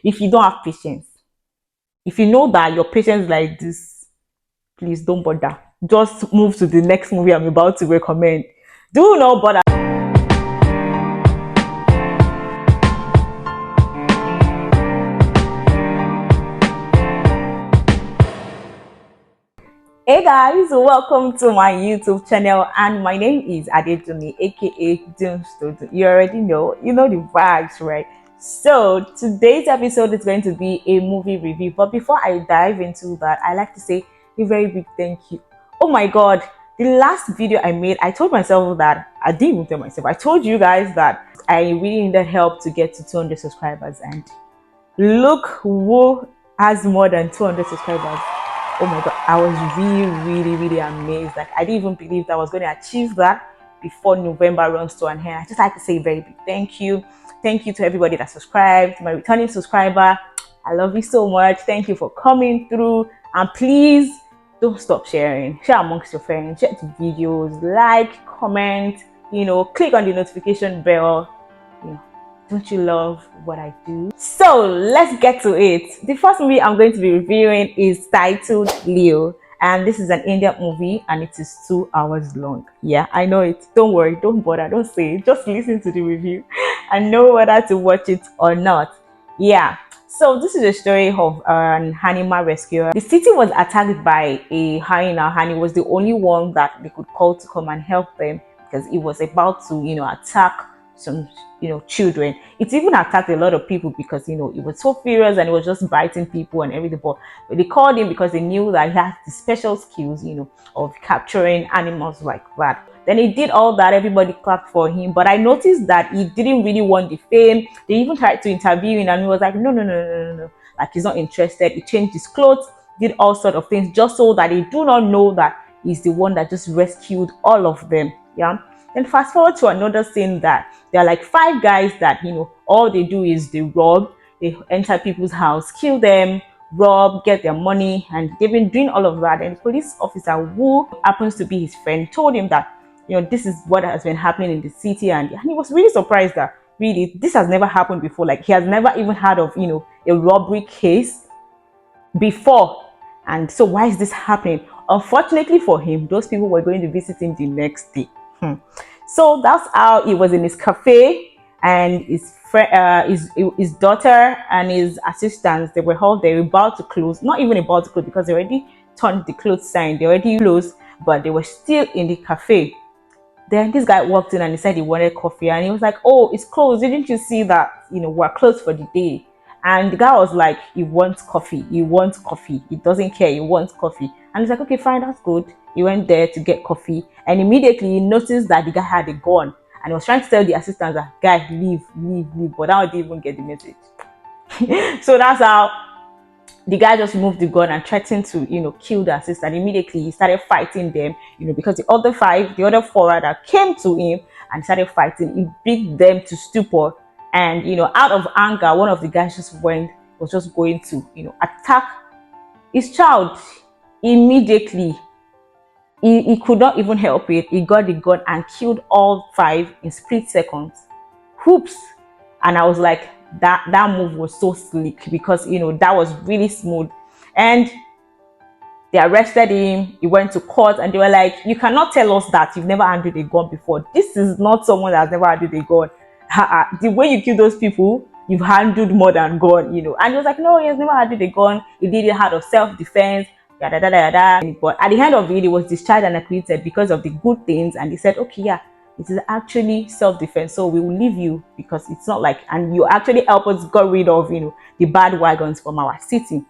if you don't have patience. If you know that your patience like this, please don't bother. Just move to the next movie I'm about to recommend. Do not bother. Hey guys, welcome to my YouTube channel, and my name is Adejumi, aka Dunz. You already know, you know the vibes, right? So today's episode is going to be a movie review, but before I dive into that, I like to say a very big thank you. Oh my god, the last video I made, I told myself that I didn't even tell myself, I told you guys that I really needed help to get to 200 subscribers, and look who has more than 200 subscribers. Oh my god, I was really amazed. Like, I didn't even believe that I was going to achieve that before November runs to an end. I just like to say a very big thank you. Thank you to everybody that subscribed, my returning subscriber. I love you so much. Thank you for coming through, and please don't stop sharing. Share amongst your friends, share the videos, like, comment, click on the notification bell. Don't you love what I do? So let's get to it. The first movie I'm going to be reviewing is titled Leo, and this is an Indian movie, and it is 2 hours long. Yeah, I know it. Don't worry, don't bother, don't say it. Just listen to the review and know whether to watch it or not. Yeah. So this is a story of an animal rescuer. The city was attacked by a hyena, and he was the only one that they could call to come and help them because it was about to, attack some children. It even attacked a lot of people because it was so furious and it was just biting people and everything. But they called him because they knew that he had the special skills of capturing animals like that. Then he did all that, everybody clapped for him, but I noticed that he didn't really want the fame. They even tried to interview him and he was like, no, like he's not interested. He changed his clothes, did all sort of things just so that they do not know that he's the one that just rescued all of them. Yeah. Then fast forward to another scene that there are like 5 guys that, all they do is they rob, they enter people's house, kill them, rob, get their money, and they've been doing all of that. And the police officer, who happens to be his friend, told him that, this is what has been happening in the city. And he was really surprised that really this has never happened before. Like, he has never even heard of, a robbery case before. And so why is this happening? Unfortunately for him, those people were going to visit him the next day. So that's how he was in his cafe, and his friend, his daughter and his assistants, they were about to close. Not even about to close, because they already turned the close sign. They already closed, but they were still in the cafe. Then this guy walked in and he said he wanted coffee, and he was like, "Oh, it's closed. Didn't you see that? We're closed for the day." And the guy was like, he wants coffee. He wants coffee. He doesn't care. He wants coffee. And he's like, okay, fine, that's good. He went there to get coffee, and immediately he noticed that the guy had a gun, and he was trying to tell the assistant that, guy, leave. But I didn't even get the message. So that's how the guy just moved the gun and threatened to, kill the assistant. Immediately he started fighting them, because the other 4 rather came to him and started fighting. He beat them to stupor. And, out of anger, one of the guys was just going to, attack his child. Immediately, he could not even help it. He got the gun and killed all 5 in split seconds. Whoops. And I was like, that move was so slick, because, that was really smooth. And they arrested him. He went to court, and they were like, you cannot tell us that you've never handled a gun before. This is not someone that has never handled a gun. The way you kill those people, you've handled more than gun, And he was like, no, he has never handled a gun. He did it out of self-defense, But at the end of it, he was discharged and acquitted because of the good things. And they said, okay, yeah, it is actually self-defense, so we will leave you, because it's not like, and you actually help us get rid of, the bad wagons from our city.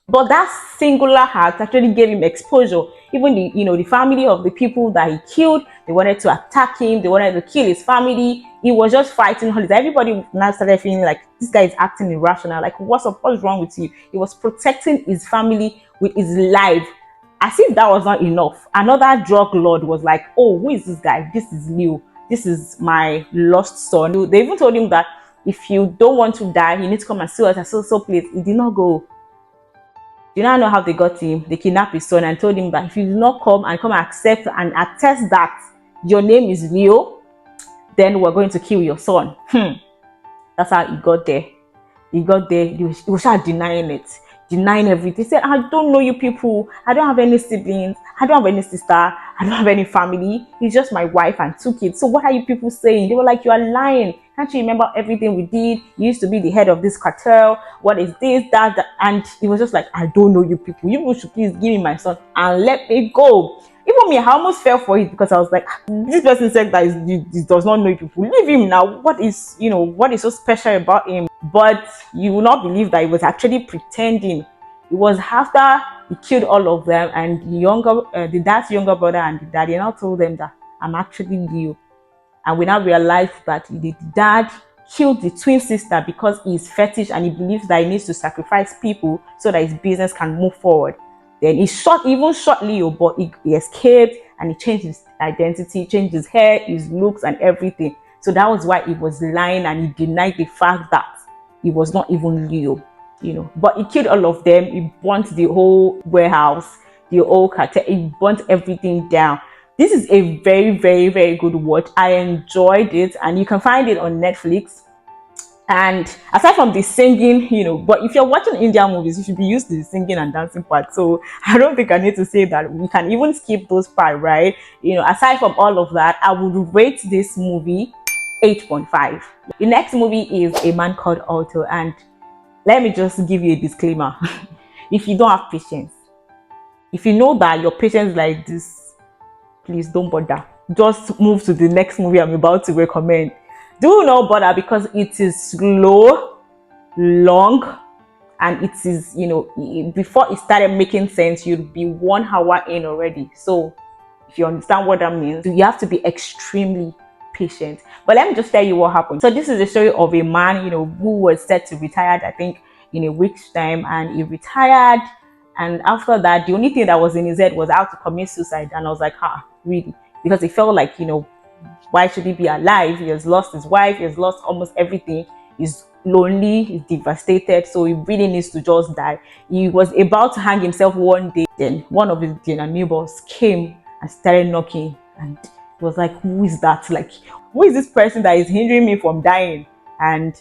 But that singular act actually gave him exposure. Even the family of the people that he killed, they wanted to attack him. They wanted to kill his family. He was just fighting all this. Everybody now started feeling like this guy is acting irrational. Like, what's wrong with you? He was protecting his family with his life. As if that was not enough, another drug lord was like, oh, who is this guy? This is Leo. This is my lost son. They even told him that if you don't want to die, you need to come and see us at so place. He did not go. Do you not know how they got him? They kidnapped his son and told him that if you do not come and accept and attest that your name is Leo, then we're going to kill your son. That's how he got there. he got there, he was just denying it, denying everything. He said, I don't know you people. I don't have any siblings. I don't have any sister. I don't have any family. It's just my wife and 2 kids. So what are you people saying? They were like, you are lying. Can't you remember everything we did? You used to be the head of this cartel. What is this, that? And he was just like, I don't know you people. You people should please give me my son and let me go. Even me, I almost fell for it because I was like, this person said that he does not know people. Leave him now. What is so special about him? But you will not believe that he was actually pretending. It was after he killed all of them, and the dad's younger brother and the daddy now told them that I'm actually Leo. And we now realize that the dad killed the twin sister because he's fetish and he believes that he needs to sacrifice people so that his business can move forward. Then he even shot Leo, but he escaped and he changed his identity, changed his hair, his looks, and everything. So that was why he was lying and he denied the fact that he was not even Leo. But he killed all of them. He burnt the whole warehouse, the whole cartel. He burnt everything down. This is a very, very, very good watch. I enjoyed it, and you can find it on Netflix. And aside from the singing, but if you're watching Indian movies, you should be used to the singing and dancing part. So I don't think I need to say that. We can even skip those parts, right? Aside from all of that, I would rate this movie 8.5. The next movie is A Man Called Otto, and let me just give you a disclaimer. If you don't have patience, if you know that your patience is like this, please don't bother. Just move to the next movie I'm about to recommend. Do not bother because it is slow, long, and it is, before it started making sense, you'd be 1 hour in already. So if you understand what that means, you have to be extremely patient. But let me just tell you what happened. So this is the story of a man, who was set to retire, I think, in a week's time, and he retired. And after that, the only thing that was in his head was how to commit suicide. And I was like, really? Because he felt like, why should he be alive? He has lost his wife. He has lost almost everything. He's lonely. He's devastated. So he really needs to just die. He was about to hang himself one day. Then one of his neighbors came and started knocking. And he was like, who is that? Like, who is this person that is hindering me from dying? And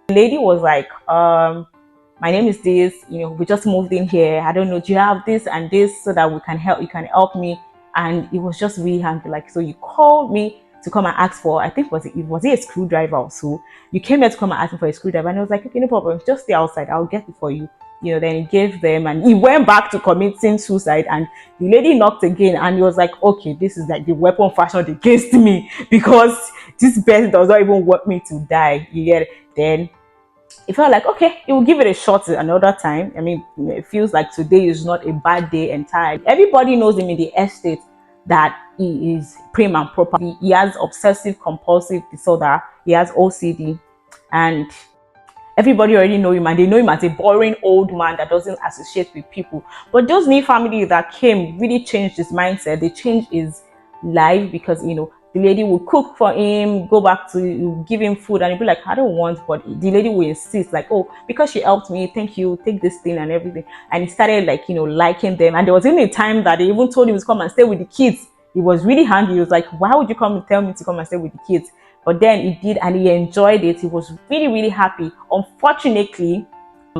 the lady was like, my name is this. We just moved in here. I don't know. Do you have this and this so that we can help? You can help me. And it was just really angry. Like, so you called me to come and ask for, I think was it a screwdriver or so. You came here to come and ask me for a screwdriver, and I was like, okay, no problem, just stay outside, I'll get it for you. Then he gave them, and he went back to committing suicide. And the lady knocked again, and he was like, okay, this is like the weapon fashioned against me, because this person does not even want me to die. You get it? Then it felt like, okay, he will give it a shot another time. I mean, it feels like today is not a bad day entirely. Everybody knows him in the estate that he is prim and proper. He has obsessive compulsive disorder. He has OCD, and everybody already know him, and they know him as a boring old man that doesn't associate with people. But those new family that came really changed his mindset. They changed his life because the lady will cook for him, go back to give him food, and he'll be like, I don't want, but the lady will insist, like, oh, because she helped me, thank you, take this thing and everything. And he started like, liking them. And there was even a time that they even told him to come and stay with the kids. He was really handy. He was like, why would you come and tell me to come and stay with the kids? But then he did, and he enjoyed it. He was really, really happy. Unfortunately,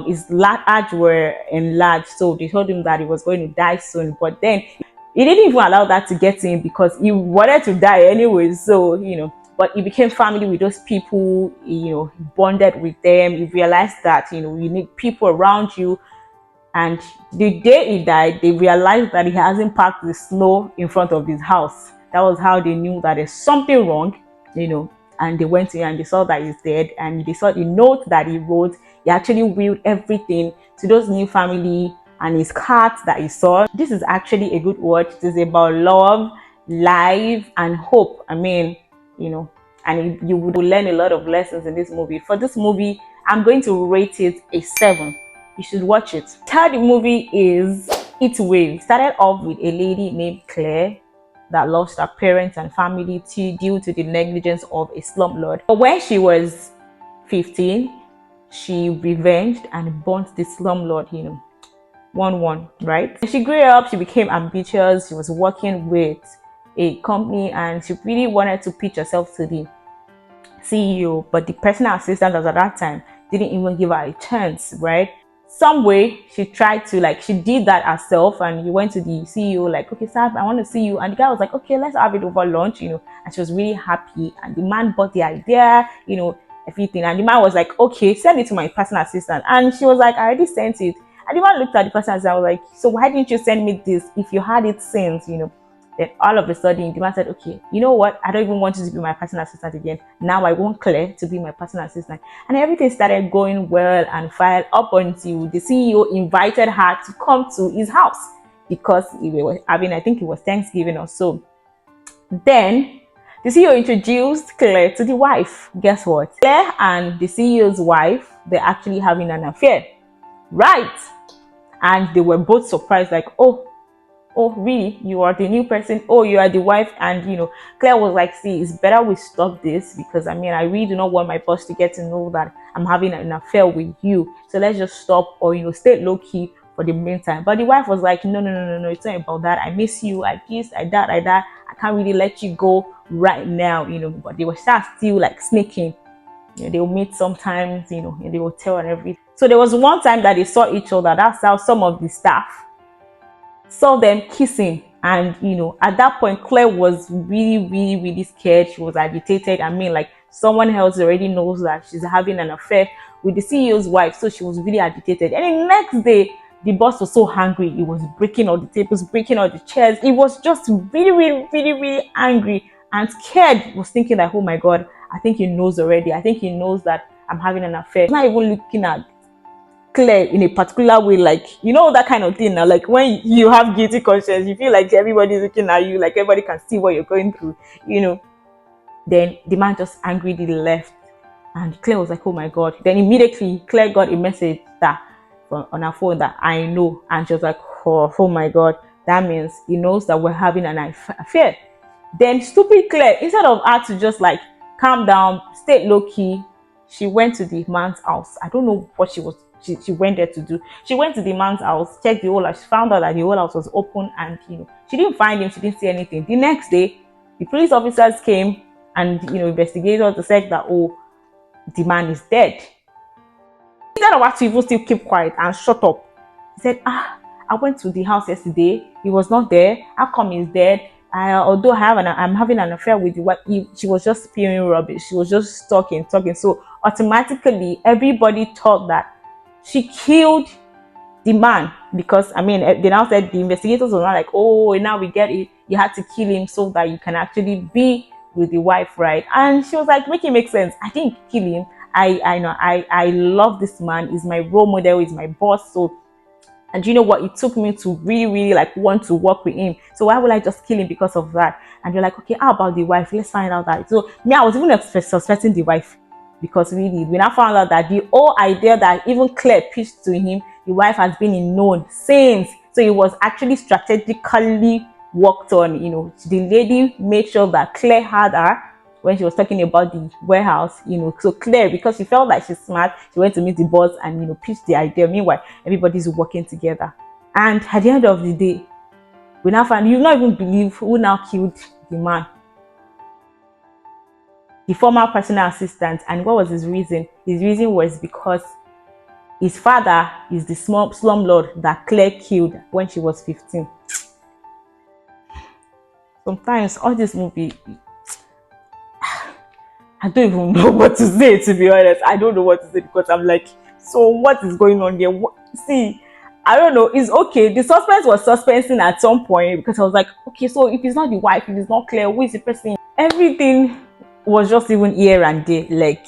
his large were enlarged, so they told him that he was going to die soon. But then he didn't even allow that to get to him because he wanted to die anyway. So, but he became family with those people, he bonded with them. He realized that, you need people around you. And the day he died, they realized that he hasn't parked the snow in front of his house. That was how they knew that there's something wrong, and they went to him and they saw that he's dead. And they saw the note that he wrote. He actually willed everything to those new family and his cat that he saw. This is actually a good watch. It is about love, life, and hope. I mean, and you would learn a lot of lessons in this movie. For this movie, I'm going to rate it a 7. You should watch it. Third movie is It Wave. Started off with a lady named Claire that lost her parents and family due to the negligence of a slumlord. But when she was 15, she revenged and burnt the slumlord, 1-1, right? When she grew up, she became ambitious. She was working with a company and she really wanted to pitch herself to the CEO, but the personal assistant as at that time didn't even give her a chance, right? Some way she tried to, like, she did that herself, and he went to the CEO like, okay sir, I want to see you, and the guy was like, okay, let's have it over lunch, and she was really happy, and the man bought the idea, everything, and the man was like, okay, send it to my personal assistant, and she was like, I already sent it, and the man looked at the personal assistant and was like, so why didn't you send me this if you had it since. Then all of a sudden, the man said, okay, you know what? I don't even want you to be my personal assistant again. Now I want Claire to be my personal assistant. And everything started going well and fine up until the CEO invited her to come to his house because I think it was Thanksgiving or so. Then the CEO introduced Claire to the wife. Guess what? Claire and the CEO's wife, they're actually having an affair. Right. And they were both surprised, like, oh really, you are the new person, oh you are the wife. And Claire was like, see, it's better we stop this, because I really do not want my boss to get to know that I'm having an affair with you, so let's just stop, or stay low-key for the meantime. But the wife was like, no, it's not about that. I miss you, I this, I that, I can't really let you go right now. But they were still like sneaking. They'll meet sometimes, in the hotel and everything. So there was one time that they saw each other. That's how some of the staff saw them kissing. And at that point, Claire was really, really, really scared. She was agitated. Like, someone else already knows that she's having an affair with the CEO's wife, so she was really agitated. And the next day, the boss was so angry. He was breaking all the tables, breaking all the chairs. He was just really, really, really, really angry and scared. He was thinking that, oh my God, I think he knows already. I think he knows that I'm having an affair. He's not even looking at Claire in a particular way, like, that kind of thing now. Like, when you have guilty conscience, you feel like everybody's looking at you, like everybody can see what you're going through. Then the man just angrily left, and Claire was like, oh my God. Then immediately Claire got a message that on her phone that I know, and she was like, oh my God, that means he knows that we're having an affair. Then stupid Claire, instead of her to just like calm down, stay low-key, she went to the man's house. I don't know what she went there to do. She went to the man's house, checked the whole house. She found out that the whole house was open, and she didn't find him. She didn't see anything. The next day, the police officers came and investigators to say that, oh, the man is dead. Instead of her to even still keep quiet and shut up, he said, I went to the house yesterday. He was not there. How come he's dead? Although I'm having an affair with the wife. She was just spewing rubbish. She was just talking. So automatically, everybody thought that she killed the man, because they now said, the investigators were not like, oh, now we get it, you had to kill him so that you can actually be with the wife, right? And she was like, make it make sense. I didn't kill him. I love this man. He's my role model, he's my boss. So, and you know what, it took me to really, really like want to work with him, so why would I just kill him because of that? And you're like, okay, how about the wife? Let's find out that. So I was even suspecting the wife, because really we now found out that the whole idea that even Claire pitched to him, the wife has been in known since. So it was actually strategically worked on. The lady made sure that Claire had her when she was talking about the warehouse. So Claire, because she felt like she's smart, she went to meet the boss and pitched the idea. Meanwhile, everybody's working together. And at the end of the day, we now find, you not even believe who now killed the man. The former personal assistant. And what was his reason? His reason was because his father is the slumlord that Claire killed when she was 15. Sometimes all this movie, I don't even know what to say, to be honest. I don't know what to say, because I'm like, so what is going on here? See, I don't know. It's okay. The suspense was suspensing at some point, because I was like, okay, so if it's not the wife, if it's not Claire, who is the person? Everything was just even here and there. Like,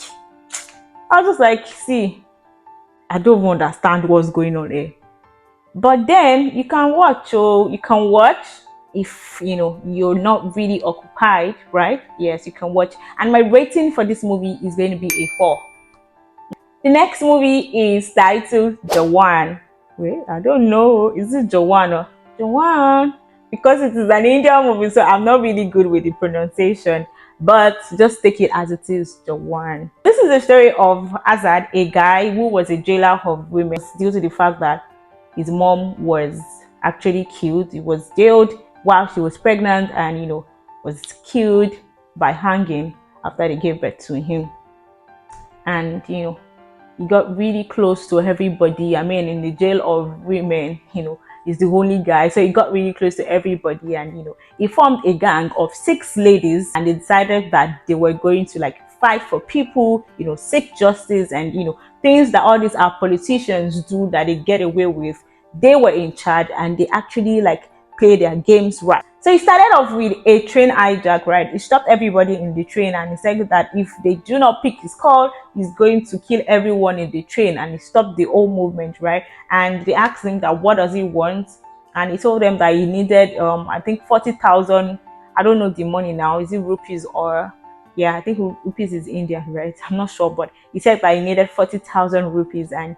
I was just like, see, I don't even understand what's going on here. But then you can watch, if you're not really occupied, right? Yes, you can watch. And my rating for this movie is going to be a 4. The next movie is titled Jawan. Wait, I don't know, is it Jawan or Jawan? Because it is an Indian movie, so I'm not really good with the pronunciation, but just take it as it is, Jawan. This is the story of Azad, a guy who was a jailer of women due to the fact that his mom was actually killed. He was jailed while she was pregnant, and was killed by hanging after they gave birth to him. And he he got really close to everybody. I mean, in the jail of women, he's the only guy. So he got really close to everybody, and he formed a gang of 6 ladies, and they decided that they were going to like fight for people, seek justice, and things that all these our politicians do that they get away with. They were in charge, and they actually like play their games right. So he started off with a train hijack, right? He stopped everybody in the train, and he said that if they do not pick his call, he's going to kill everyone in the train, and he stopped the whole movement, right? And they asked him that what does he want, and he told them that he needed I think 40,000. I don't know the money now, is it rupees or yeah, I think rupees is India, right? I'm not sure, but he said that he needed 40,000 rupees, and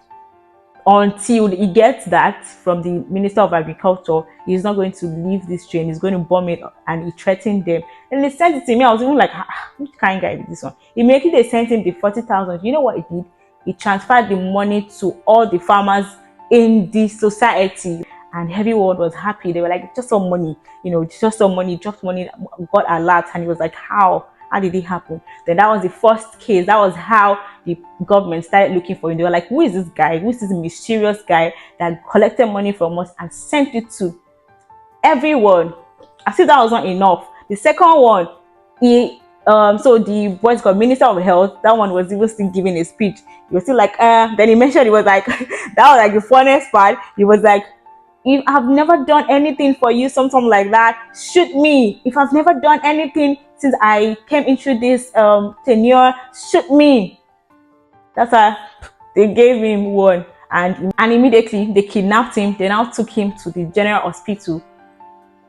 until he gets that from the Minister of Agriculture, he's not going to leave this train. He's going to bomb it, and he threatened them. And they sent it to me. I was even like, which kind of guy is this one? Immediately they sent him the 40,000. You know what he did? He transferred the money to all the farmers in the society, and everyone was happy. They were like, just some money, just some money, just money. Got a lot, and he was like, how? How did it happen? Then that was the first case. That was how the government started looking for him. They were like, who is this guy? Who is this mysterious guy that collected money from us and sent it to everyone? As if that was not enough. The second one, he so the what's called Minister of Health, that one was even still giving a speech. He was still like, then he mentioned, he was like, that was like the funniest part. He was like, if I've never done anything for you, something like that, shoot me. If I've never done anything since I came into this tenure, shoot me. That's why they gave him one, and immediately they kidnapped him. They now took him to the general hospital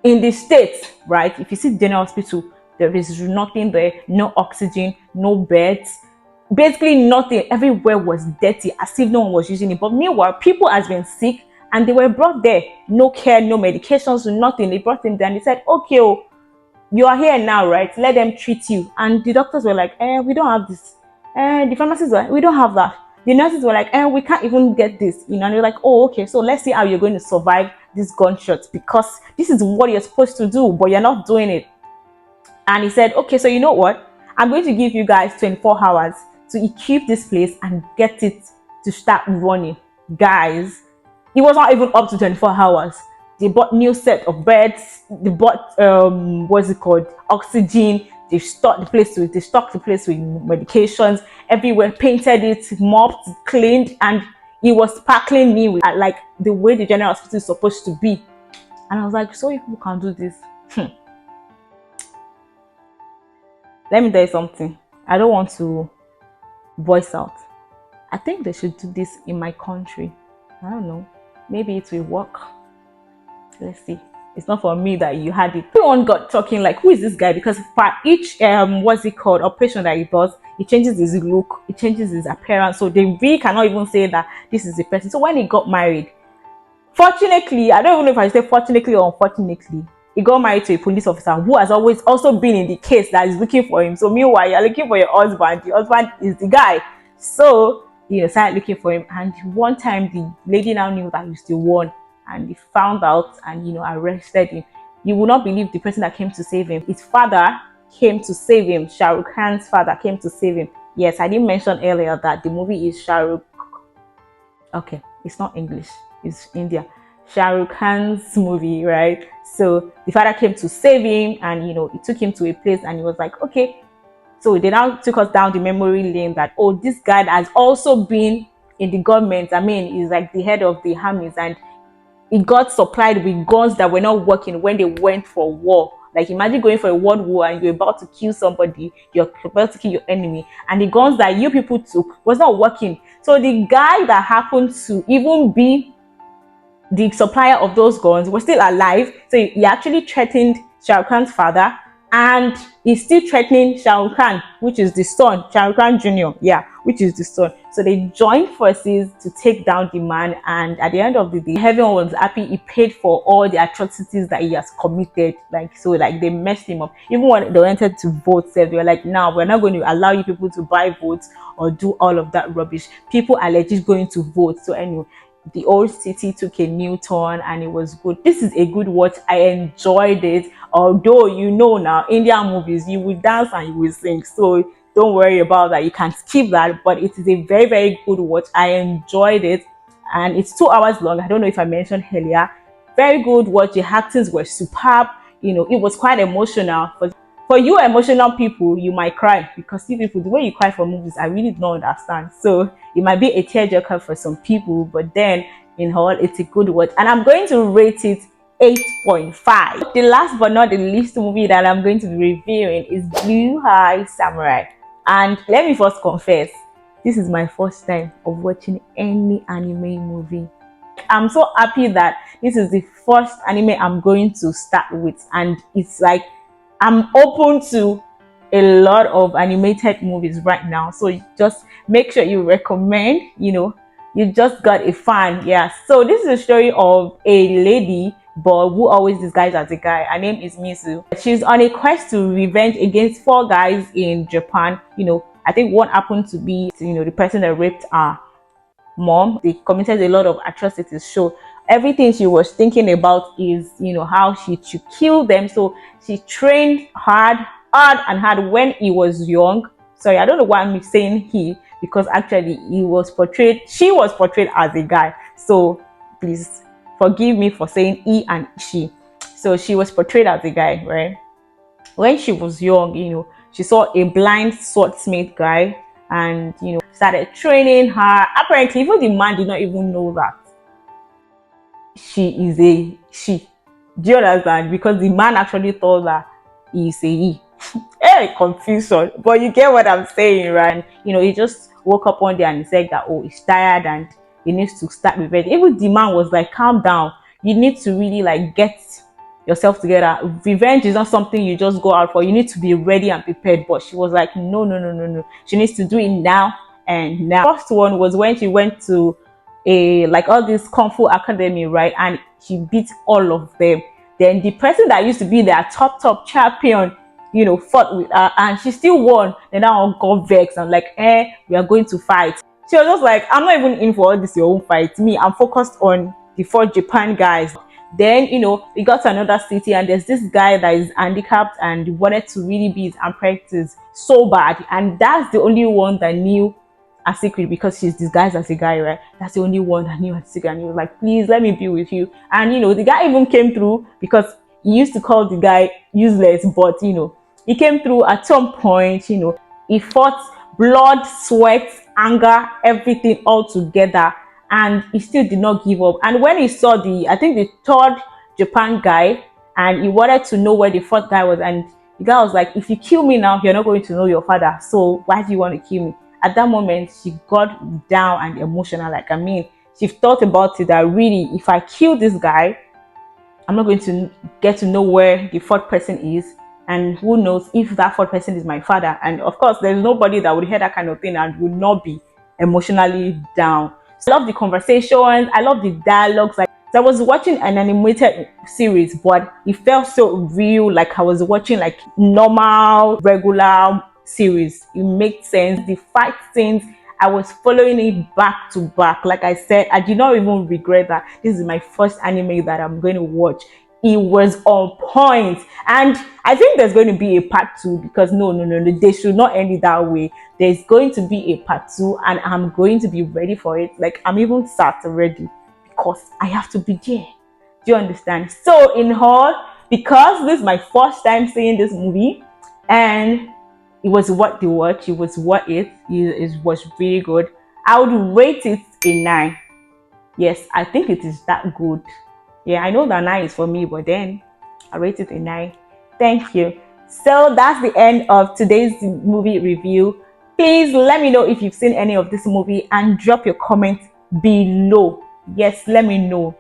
in the States, right? If you see the general hospital, there is nothing there, no oxygen, no beds, basically nothing. Everywhere was dirty, as if no one was using it. But meanwhile, people has been sick, and they were brought there. No care, no medications, nothing. They brought him there, and they said, okay, oh, you are here now, right? Let them treat you. And the doctors were like, we don't have this. The pharmacists were like, we don't have that. The nurses were like, we can't even get this. And they're like, oh, okay, so let's see how you're going to survive these gunshots, because this is what you're supposed to do, but you're not doing it. And he said, okay, so you know what? I'm going to give you guys 24 hours to equip this place and get it to start running. Guys, it was not even up to 24 hours. They bought new set of beds. They bought what's it called? Oxygen. They stocked the place with medications everywhere. Painted it, mopped, cleaned, and it was sparkling new, like the way the general hospital is supposed to be. And I was like, so if people can do this, let me tell you something. I don't want to voice out. I think they should do this in my country. I don't know. Maybe it will work. Let's see. It's not for me that you had it. Everyone got talking like, who is this guy? Because for each what's it called, operation that he does, it changes his look, it changes his appearance. So they really cannot even say that this is the person. So when he got married, fortunately, I don't even know if I say fortunately or unfortunately, he got married to a police officer who has always also been in the case that is looking for him. So meanwhile, you're looking for your husband. The husband is the guy. So he started looking for him. And one time, the lady now knew that he was the one. And he found out and arrested him. You will not believe the person that came to save him. His father came to save him. Shah Rukh Khan's father came to save him. Yes, I didn't mention earlier that the movie is Shah Rukh. Okay, it's not English. It's India. Shah Rukh Khan's movie, right? So the father came to save him, and he took him to a place, and he was like, okay. So they now took us down the memory lane that, oh, this guy has also been in the government. I mean, he's like the head of the armies, and he got supplied with guns that were not working when they went for war. Like, imagine going for a world war and you're about to kill somebody, you're about to kill your enemy, and the guns that you people took was not working. So the guy that happened to even be the supplier of those guns was still alive. So he actually threatened Shah Rukh Khan's father, and he's still threatening Shah Rukh Khan, which is the son, Shah Rukh Khan Jr., yeah, which is the son. So they joined forces to take down the man, and at the end of the day, everyone was happy. He paid for all the atrocities that he has committed. Like they messed him up. Even when they wanted to vote, they were like, "Now we're not going to allow you people to buy votes or do all of that rubbish. People are legit going to vote." So anyway, the old city took a new turn, and it was good. This is a good watch. I enjoyed it. Although now Indian movies, you will dance and you will sing. So don't worry about that. You can skip that, but it is a very, very good watch. I enjoyed it, and it's 2 hours long. I don't know if I mentioned earlier. Very good watch. The actors were superb. It was quite emotional. For you emotional people, you might cry, because you people, the way you cry for movies, I really don't understand. So it might be a tearjerker for some people, but then in all, it's a good watch, and I'm going to rate it 8.5. The last but not the least movie that I'm going to be reviewing is Blue Eye Samurai. And let me first confess, this is my first time of watching any anime movie. I'm so happy that this is the first anime I'm going to start with, and it's like I'm open to a lot of animated movies right now. So just make sure you recommend, you just got a fan. Yeah. So this is a story of a lady but who always disguised as a guy. Her name is Misu. She's on a quest to revenge against 4 guys in Japan. I think one happened to be, the person that raped her mom. They committed a lot of atrocities. So everything she was thinking about is, how she should kill them. So she trained hard and hard when he was young. Sorry, I don't know why I'm saying he, because actually she was portrayed as a guy. So please forgive me for saying he and she. So she was portrayed as a guy, right? When she was young, she saw a blind swordsmith guy, and started training her. Apparently, even the man did not even know that she is a she. Do you understand? Because the man actually told her he is a he. Hey, confusion, but you get what I'm saying, right? He just woke up one day and he said that, oh, he's tired and he needs to start revenge. Even the man was like, calm down, you need to really like get yourself together. Revenge is not something you just go out for. You need to be ready and prepared. But she was like, no, no, no, no, no, she needs to do it now and now. First one was when she went to all this kung fu academy, right? And she beat all of them. Then the person that used to be their top champion, fought with her, and she still won. Then that one got vexed and like, we are going to fight. She was just like, I'm not even in for all this your own fight. Me, I'm focused on the 4 Japan guys. Then, we got to another city, and there's this guy that is handicapped and wanted to really be his apprentice so bad. And that's the only one that knew a secret, because she's disguised as a guy, right? That's the only one that knew a secret. And he was like, please let me be with you. And, the guy even came through, because he used to call the guy useless, but, he came through at some point. He fought blood, sweat, anger, everything all together, and he still did not give up. And when he saw the 3rd Japan guy, and he wanted to know where the 4th guy was, and the guy was like, if you kill me now, you're not going to know your father, so why do you want to kill me? At that moment, she got down and emotional. Like, she thought about it, that really, if I kill this guy, I'm not going to get to know where the 4th person is. And who knows if that 4th person is my father. And of course, there's nobody that would hear that kind of thing and would not be emotionally down. So I love the conversations. I love the dialogues. Like, so I was watching an animated series, but it felt so real. Like I was watching like normal, regular series. It made sense. The fight scenes, I was following it back to back. Like I said, I did not even regret that this is my first anime that I'm going to watch. It was on point, and I think there's going to be a part 2, because no, they should not end it that way. There's going to be a part 2, and I'm going to be ready for it. Like, I'm even sat already, because I have to be there. Do you understand? So in all, because this is my first time seeing this movie, and it was what the watch, it was it was really good, I would rate it a 9. Yes, I think it is that good. Yeah, I know that 9 is for me, but then I rate it a 9. Thank you. So that's the end of today's movie review. Please let me know if you've seen any of this movie and drop your comment below. Yes, let me know.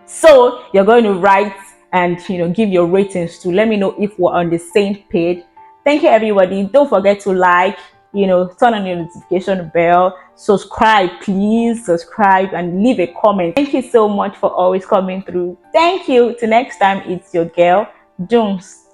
So you're going to write and give your ratings to let me know if we're on the same page. Thank you, everybody. Don't forget to like, turn on your notification bell, subscribe, please subscribe, and leave a comment. Thank you so much for always coming through. Thank you. Till next time, it's your girl Dunz.